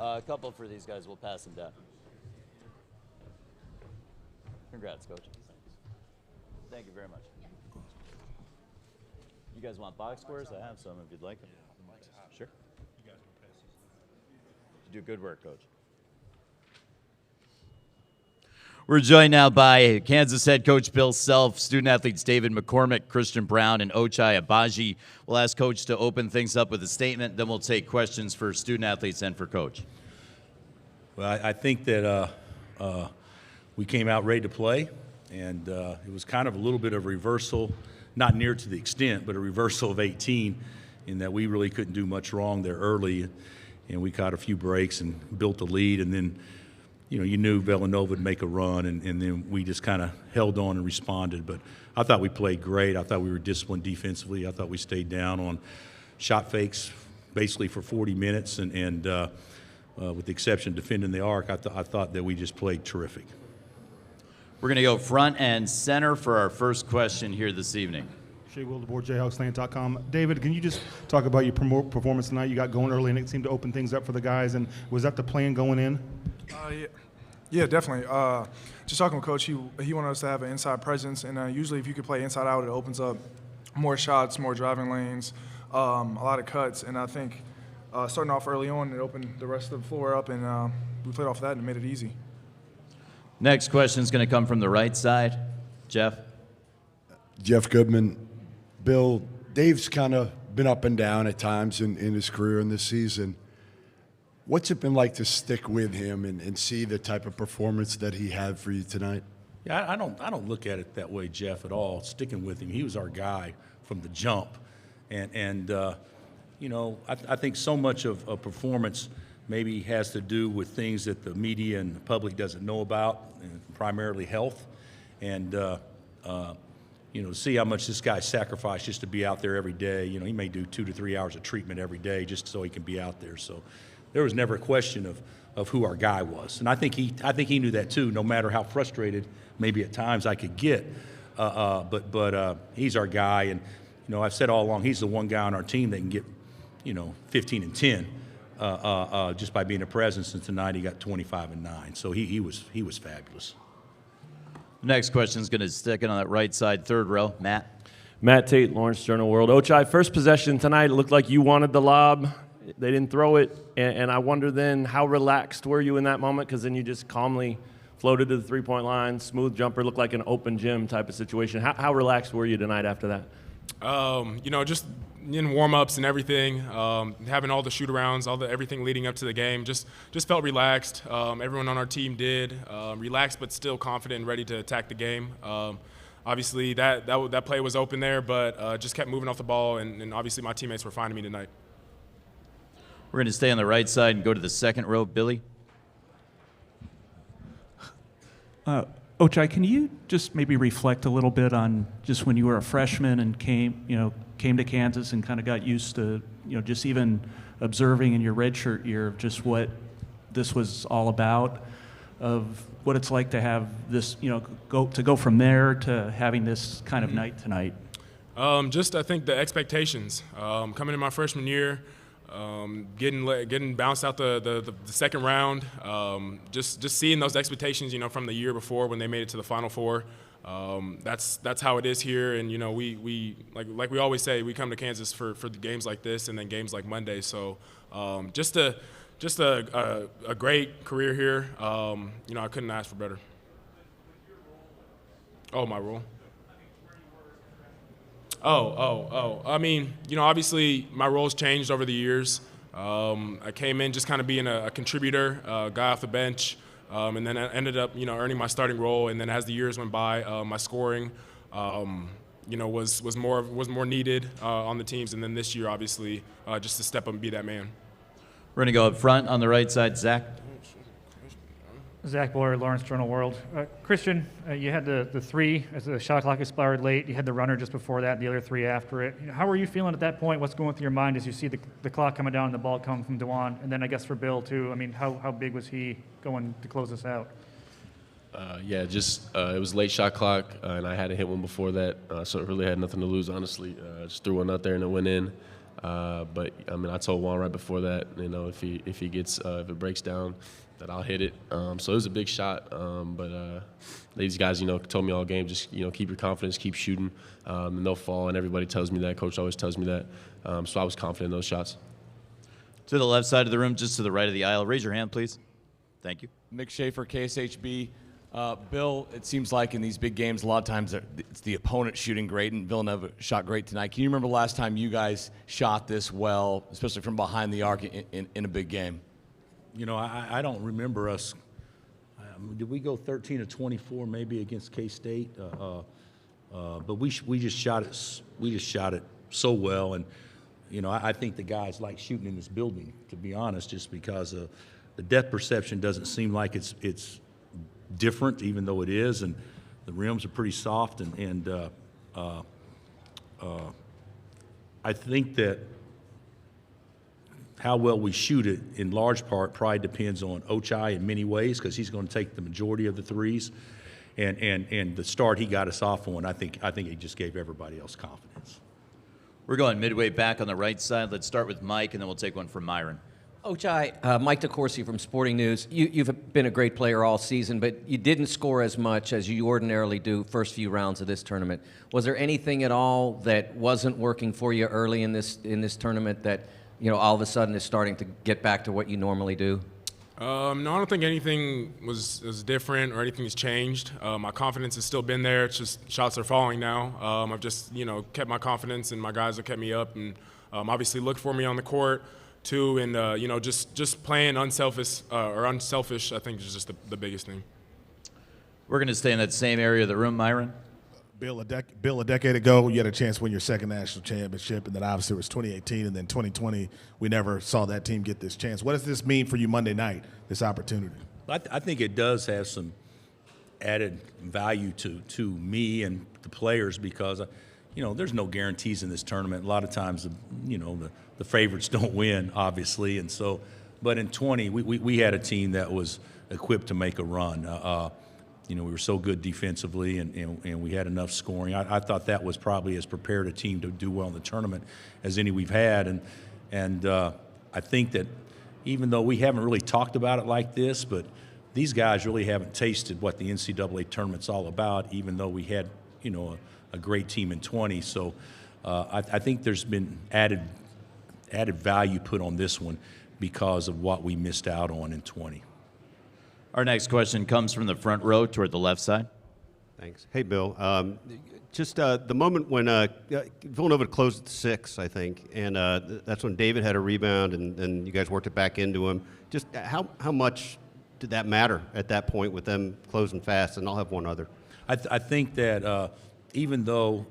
A couple for these guys. We'll pass them down. Congrats, Coach. Thank you very much. You guys want box scores? I have some if you'd like them. Sure. You do good work, Coach. We're joined now by Kansas head coach Bill Self, student athletes David McCormick, Christian Brown, and Ochai Abaji. We'll ask Coach to open things up with a statement, then we'll take questions for student athletes and for Coach. Well, I think that we came out ready to play, and it was kind of a little bit of a reversal, not near to the extent, but a reversal of 18 in that we really couldn't do much wrong there early, and we caught a few breaks and built the lead, and then you knew Villanova would make a run, and then we just kind of held on and responded. But I thought we played great. I thought we were disciplined defensively. I thought we stayed down on shot fakes basically for 40 minutes, and with the exception of defending the arc, I thought that we just played terrific. We're going to go front and center for our first question here this evening. Shea Wildeboard, JayhawksLand.com. David, can you just talk about your performance tonight? You got going early, and it seemed to open things up for the guys. And was that the plan going in? Yeah, definitely. Just talking with Coach, he wanted us to have an inside presence, and usually if you could play inside out, it opens up more shots, more driving lanes, a lot of cuts. And I think starting off early on, it opened the rest of the floor up, and we played off that and made it easy. Next question is going to come from the right side. Jeff. Jeff Goodman. Bill, Dave's kind of been up and down at times in his career in this season. What's it been like to stick with him and see the type of performance that he had for you tonight? Yeah, I don't look at it that way, Jeff, at all. Sticking with him, he was our guy from the jump, and I think so much of performance maybe has to do with things that the media and the public doesn't know about, and primarily health, and see how much this guy sacrificed just to be out there every day. He may do 2 to 3 hours of treatment every day just so he can be out there. So there was never a question of who our guy was, and I think he knew that too. No matter how frustrated maybe at times I could get, but he's our guy, and I've said all along he's the one guy on our team that can get 15 and 10 just by being a presence. And tonight he got 25 and 9. So he was fabulous. Next question is going to stick in on that right side, third row. Matt Tate, Lawrence Journal-World. Ochai, first possession tonight, it looked like you wanted the lob. They didn't throw it, and I wonder then how relaxed were you in that moment, because then you just calmly floated to the three-point line, smooth jumper, looked like an open gym type of situation. How relaxed were you tonight after that? Just in warm-ups and everything, having all the shoot-arounds, everything leading up to the game, just felt relaxed. Everyone on our team did, relaxed but still confident and ready to attack the game. Obviously, that play was open there, but just kept moving off the ball, and obviously my teammates were finding me tonight. We're going to stay on the right side and go to the second row. Billy. Ochai, can you just maybe reflect a little bit on just when you were a freshman and came to Kansas and kind of got used to, just even observing in your redshirt year of just what this was all about, of what it's like to have this, go from there to having this kind of night tonight? I think the expectations coming in my freshman year. Getting bounced out the second round, just seeing those expectations, from the year before when they made it to the Final Four. That's how it is here, and we like we always say, we come to Kansas for the games like this and then games like Monday. So just a great career here. I couldn't ask for better. Oh, my role. I mean, obviously my role's changed over the years. I came in just kind of being a contributor, guy off the bench, and then I ended up, earning my starting role. And then as the years went by, my scoring, was more needed on the teams. And then this year, obviously, just to step up and be that man. We're going to go up front on the right side. Zach. Zach Boyer, Lawrence Journal-World. Christian, you had the three as the shot clock expired late. You had the runner just before that, and the other three after it. How were you feeling at that point? What's going through your mind as you see the clock coming down and the ball coming from Dewan? And then I guess for Bill, too, I mean, how big was he going to close us out? It was late shot clock, and I hadn't hit one before that, so it really had nothing to lose, honestly. Just threw one out there, and it went in. But I mean, I told Juan right before that, if it breaks down, that I'll hit it. So it was a big shot. But these guys, told me all game, just keep your confidence, keep shooting, and they'll fall. And everybody tells me that. Coach always tells me that. So I was confident in those shots. To the left side of the room, just to the right of the aisle. Raise your hand, please. Thank you. Nick Schaefer, KSHB. Bill, it seems like in these big games, a lot of times it's the opponent shooting great, and Villanova shot great tonight. Can you remember the last time you guys shot this well, especially from behind the arc in a big game? I don't remember us. Did we go 13 of 24 maybe against K-State? But we just shot it. We just shot it so well, and I think the guys like shooting in this building. To be honest, just because the depth perception doesn't seem like it's different, even though it is, and the rims are pretty soft, and I think that how well we shoot it in large part probably depends on Ochai in many ways, because he's going to take the majority of the threes, and the start he got us off on, I think he just gave everybody else confidence. We're going midway back on the right side. Let's start with Mike, and then we'll take one from Myron. Ochai, Mike DeCourcy from Sporting News. You've been a great player all season, but you didn't score as much as you ordinarily do first few rounds of this tournament. Was there anything at all that wasn't working for you early in this tournament that all of a sudden is starting to get back to what you normally do? No, I don't think anything was different or anything has changed. My confidence has still been there. It's just shots are falling now. I've just kept my confidence, and my guys have kept me up, and obviously look for me on the court too. And just playing unselfish. I think is just the biggest thing. We're going to stay in that same area of the room, Myron. Bill, a decade ago, you had a chance to win your second national championship, and then obviously it was 2018, and then 2020, we never saw that team get this chance. What does this mean for you Monday night, this opportunity? I think it does have some added value to me and the players, because there's no guarantees in this tournament. A lot of times, the favorites don't win, obviously, and so. But in 20, we had a team that was equipped to make a run. We were so good defensively, and we had enough scoring. I thought that was probably as prepared a team to do well in the tournament as any we've had. And I think that even though we haven't really talked about it like this, but these guys really haven't tasted what the NCAA tournament's all about, even though we had, a great team in 20. So I think there's been added value put on this one because of what we missed out on in 20. Our next question comes from the front row toward the left side. Thanks. Hey, Bill. Just the moment when Villanova closed at 6, I think, and that's when David had a rebound, and you guys worked it back into him. Just how much did that matter at that point with them closing fast? And I'll have one other. I think that even though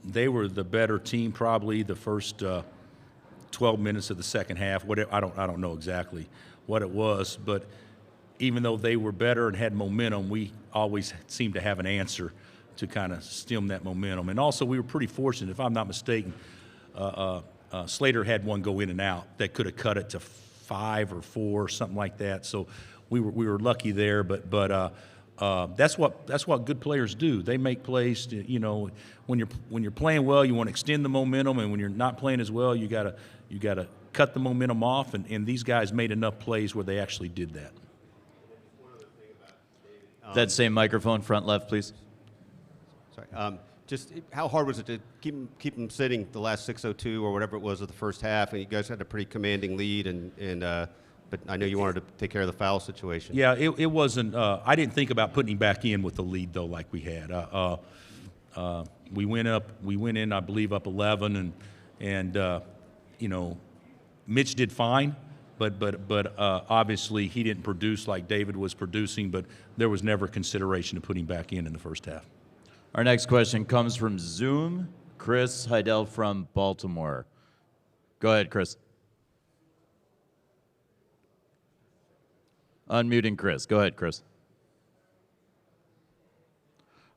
they were the better team probably the first 12 minutes of the second half, I don't know exactly what it was, but even though they were better and had momentum, we always seemed to have an answer to kind of stem that momentum. And also, we were pretty fortunate, if I'm not mistaken, Slater had one go in and out that could have cut it to 5 or 4 or something like that. So we were lucky there. But that's what good players do. They make plays. When you're playing well, you want to extend the momentum, and when you're not playing as well, you gotta cut the momentum off. And these guys made enough plays where they actually did that. That same microphone, front left, please. Sorry. Just how hard was it to keep them sitting the last 6:02 or whatever it was of the first half? And you guys had a pretty commanding lead, but I know you wanted to take care of the foul situation. Yeah, it wasn't. I didn't think about putting him back in with the lead though, like we had. We went in, I believe, up 11, and Mitch did fine. But obviously he didn't produce like David was producing, but there was never consideration to put him back in the first half. Our next question comes from Zoom, Chris Heidel from Baltimore. Go ahead, Chris. Unmuting Chris. Go ahead, Chris.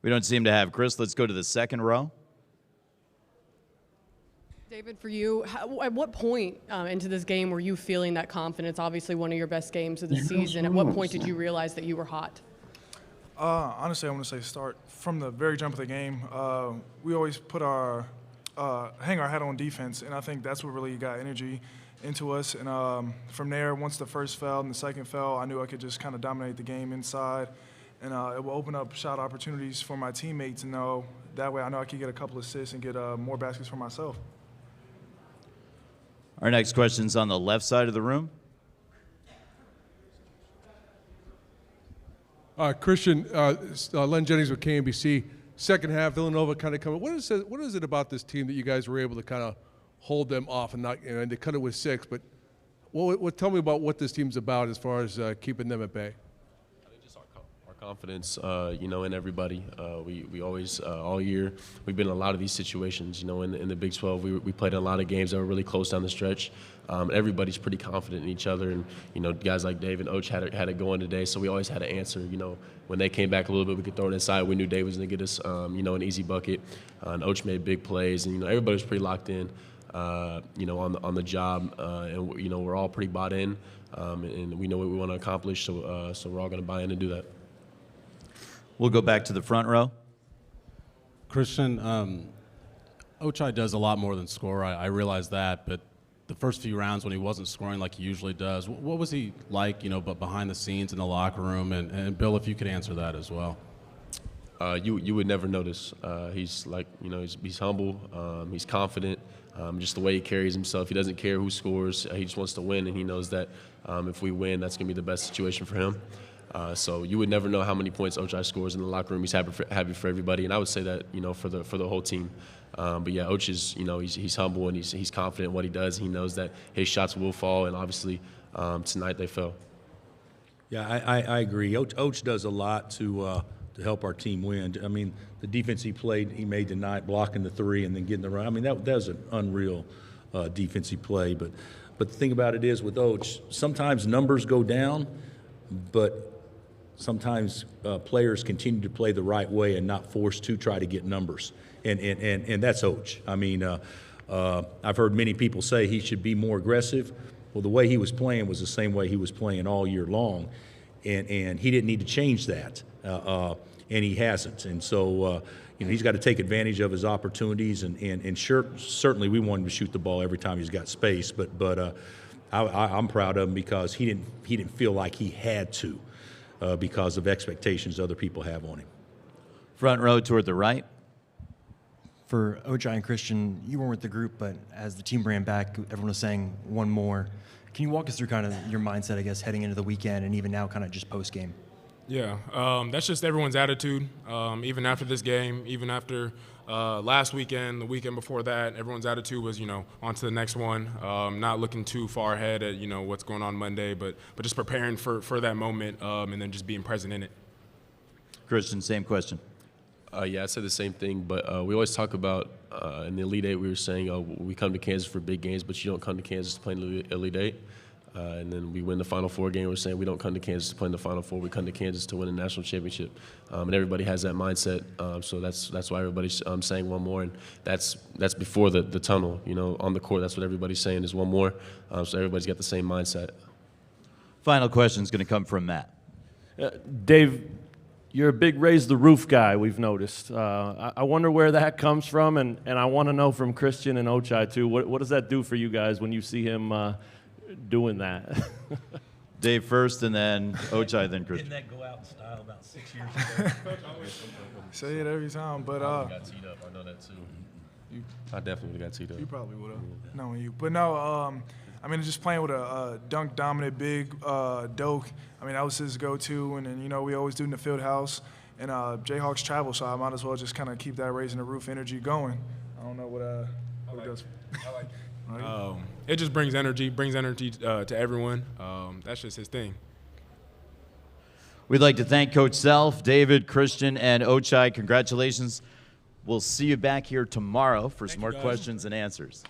We don't seem to have Chris. Let's go to the second row. David, for you, at what point into this game were you feeling that confidence? Obviously, one of your best games of the season. At what point did you realize that you were hot? Honestly, I want to say start from the very jump of the game. We always put our hang our hat on defense, and I think that's what really got energy into us. And from there, once the first fell and the second fell, I knew I could just kind of dominate the game inside, and it will open up shot opportunities for my teammates. And that way, I know I could get a couple assists and get more baskets for myself. Our next question's on the left side of the room. Christian, Len Jennings with KNBC. Second half, Villanova kind of coming. What is it about this team that you guys were able to kind of hold them off and not? And they cut it with 6. But tell me about what this team's about as far as keeping them at bay. I think just our confidence, in everybody. We always all year we've been in a lot of these situations. In the Big 12, we played in a lot of games that were really close down the stretch. Everybody's pretty confident in each other, and guys like Dave and Och had it going today, so we always had an answer. When they came back a little bit, we could throw it inside. We knew Dave was going to get us, an easy bucket. And Och made big plays, and everybody was pretty locked in, on the job, and we're all pretty bought in, and we know what we want to accomplish. So we're all going to buy in and do that. We'll go back to the front row. Christian, Ochai does a lot more than score. I realize that, but the first few rounds when he wasn't scoring like he usually does, what was he like, but behind the scenes in the locker room? And Bill, if you could answer that as well. You would never notice. He's like, he's humble, he's confident, just the way he carries himself. He doesn't care who scores. He just wants to win, and he knows that if we win, that's going to be the best situation for him. So you would never know how many points Ochai scores in the locker room. He's happy for everybody, and I would say that for the whole team. But yeah, Och is he's humble and he's confident in what he does. He knows that his shots will fall, and obviously tonight they fell. Yeah, I agree. Och does a lot to help our team win. I mean, the defense he made tonight, blocking the 3 and then getting the run. I mean, that was an unreal defense he played. But the thing about it is with Och, sometimes numbers go down, but sometimes players continue to play the right way and not forced to try to get numbers. And that's Och. I mean, I've heard many people say he should be more aggressive. Well, the way he was playing was the same way he was playing all year long, and he didn't need to change that, and he hasn't. And so, he's got to take advantage of his opportunities, and certainly we want him to shoot the ball every time he's got space. But I'm proud of him because he didn't feel like he had to because of expectations other people have on him. Front row toward the right. For Ochai and Christian, you weren't with the group, but as the team ran back, everyone was saying one more. Can you walk us through kind of your mindset, I guess, heading into the weekend and even now kind of just post-game? Yeah, that's just everyone's attitude. Even after this game, even after last weekend, the weekend before that, everyone's attitude was, on to the next one. Not looking too far ahead at, what's going on Monday, but just preparing for that moment and then just being present in it. Christian, same question. Yeah, I said the same thing, but we always talk about in the Elite Eight, we were saying, we come to Kansas for big games, but you don't come to Kansas to play in the Elite Eight. And then we win the Final Four game. We're saying we don't come to Kansas to play in the Final Four. We come to Kansas to win a national championship. And everybody has that mindset. So that's why everybody's saying one more. And that's before the tunnel. On the court, that's what everybody's saying is one more. So everybody's got the same mindset. Final question is going to come from Matt. Dave, you're a big raise the roof guy, we've noticed. I wonder where that comes from, and I want to know from Christian and Ochai, too. What does that do for you guys when you see him doing that? Dave first, and then Ochai, then Christian. Didn't that go out in style about 6 years ago? Say it every time, but I got teed up. I know that too. I definitely got teed up. You probably would have, knowing you. But no, just playing with a dunk dominant big Doak. That was his go-to, and then we always do in the field house. And Jayhawks travel, so I might as well just kind of keep that raising the roof energy going. I don't know what it does. I like it. It just brings energy to everyone. That's just his thing. We'd like to thank Coach Self, David, Christian, and Ochai. Congratulations. We'll see you back here tomorrow for some more questions and answers.